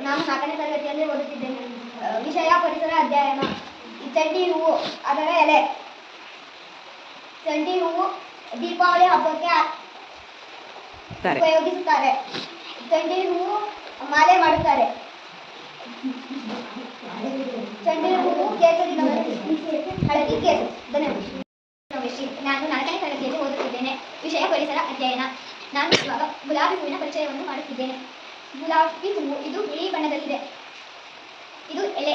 ನಾನು 4ನೇ ತರಗತಿಯಲ್ಲಿ ಓದುತ್ತಿದ್ದೇನೆ. ವಿಷಯ ಪರಿಸರ ಅಧ್ಯಯನ. ಚಂಡಿ ಹೂವು, ಅದರ ಎಲೆ. ಚಂಡಿ ಹೂವು ದೀಪಾವಳಿ ಹಬ್ಬಕ್ಕೆ ಉಪಯೋಗಿಸುತ್ತಾರೆ. ಚಂಡಿ ಹೂವು ಮಾಲೆ ಮಾಡುತ್ತಾರೆ. ಚಂಡಿ ಹೂವು ಕೇಸರಿ ಹಳದಿ ಕೇಸರಿ. ನಾನು 4ನೇ ತರಗತಿಯಲ್ಲಿ ಓದುತ್ತಿದ್ದೇನೆ. ವಿಷಯ ಪರಿಸರ ಅಧ್ಯಯನ. ನಾನು ಇವಾಗ ಗುಲಾಬಿ ಹೂವಿನ ಪರಿಚಯವನ್ನು ಮಾಡುತ್ತಿದ್ದೇನೆ. ಗುಲಾಬಿ ಹೂವು ಇದು ಬಿಳಿ ಬಣ್ಣದಲ್ಲಿದೆ. ಇದು ಎಲೆ.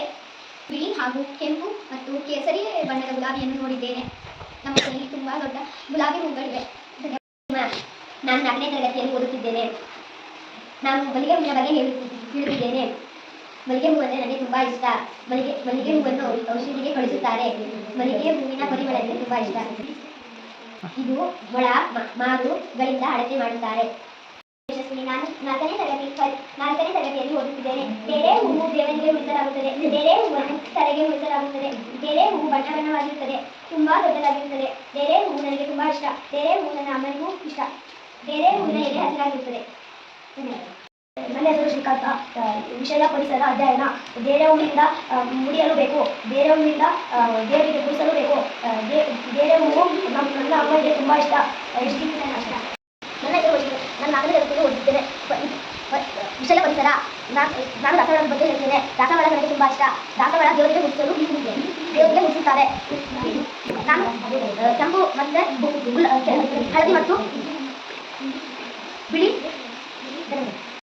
ಬಿಳಿ ಹಾಗೂ ಕೆಂಪು ಮತ್ತು ಕೇಸರಿ ಬಣ್ಣದ ಗುಲಾಬಿಯನ್ನು ನೋಡಿದ್ದೇನೆ. ನಮ್ಮ ಮನೆಯಲ್ಲಿ ತುಂಬಾ ದೊಡ್ಡ ಗುಲಾಬಿ ಹೂಗಳಿವೆ. ನಾನು 4ನೇ ತರಗತಿಯಲ್ಲಿ ಓದುತ್ತಿದ್ದೇನೆ. ನಾನು ಮಲ್ಲಿಗೆ ಹೂವಿನ ಬಗ್ಗೆ ಹೇಳುತ್ತಿದ್ದೇನೆ. ಮಲ್ಲಿಗೆ ಹೂವು ಅಂದರೆ ನನಗೆ ತುಂಬಾ ಇಷ್ಟ. ಮಲ್ಲಿಗೆ ಹೂವನ್ನು ಔಷಧಿಗೆ ಕಳಿಸುತ್ತಾರೆ. ಮಲ್ಲಿಗೆ ಹೂವಿನ ಪರಿಮಳ ಅಂದರೆ ತುಂಬಾ ಇಷ್ಟ. ಇದು ಮೊಳ ಮಾರುಗಳಿಂದ ಅಳತೆ ಮಾಡುತ್ತಾರೆ. ನಾನು 4ನೇ ತರಗತಿಯಲ್ಲಿ ಓದುತ್ತಿದ್ದೇನೆ. ಬೇರೆ ಹೂವು ದೇವರಿಗೆ ಉಳಿಸಲಾಗುತ್ತದೆ. ಬೇರೆ ಹೂವನ್ನು ತಲೆಗೆ ಉಳಿಸಲಾಗುತ್ತದೆ. ಬೇರೆ ಹೂವು ಬಣ್ಣ ಬಣ್ಣವಾಗಿರುತ್ತದೆ. ತುಂಬಾ ದೊಡ್ಡದಾಗಿರುತ್ತದೆ. ಬೇರೆ ಹೂವು ನನಗೆ ತುಂಬಾ ಇಷ್ಟ. ಬೇರೆ ಹೂವು ನನ್ನ ಅಮ್ಮನಿಗೂ ಇಷ್ಟ. ಬೇರೆ ಹೂವಿನ ಎಲೆ ಹಸಿರಾಗಿರುತ್ತದೆ. ನನ್ನ ಹೆಸರು ಶ್ರೀಕಾಂತ. ವಿಷಯ ಪರಿಸರ ಅಧ್ಯಯನ. ಬೇರೆ ಹೂವಿನಿಂದ ಮುಡಿಯಲು ಬೇಕು. ಬೇರೆ ಹೂವಿನಿಂದ ದೇವರಿಗೆ ಕುಡಿಸಲು ಬೇಕು. ಬೇರೆ ಹೂವು ನನ್ನ ಅಮ್ಮನಿಗೆ ತುಂಬ ಇಷ್ಟ. ನನ್ನ ಹೆಸರು ನಾನು 4ನೇ ತರಗತಿಯಲ್ಲಿ ಓದುತ್ತೇನೆ. ವಿಷಯ ಪರಿಸರ. ನಾನು ದಾಸವಾಳದ ಬಗ್ಗೆ ಹೇಳ್ತೇನೆ. ದಾಸವಾಳ ನನಗೆ ತುಂಬ ಇಷ್ಟ. ದಾಸವಾಳ ದೇವರಿಗೆ ಮುಡಿಸುತ್ತಾರೆ. ನಾನು ಕೆಂಪು ಮತ್ತು ಹಳದಿ ಮತ್ತು ಬಿಳಿ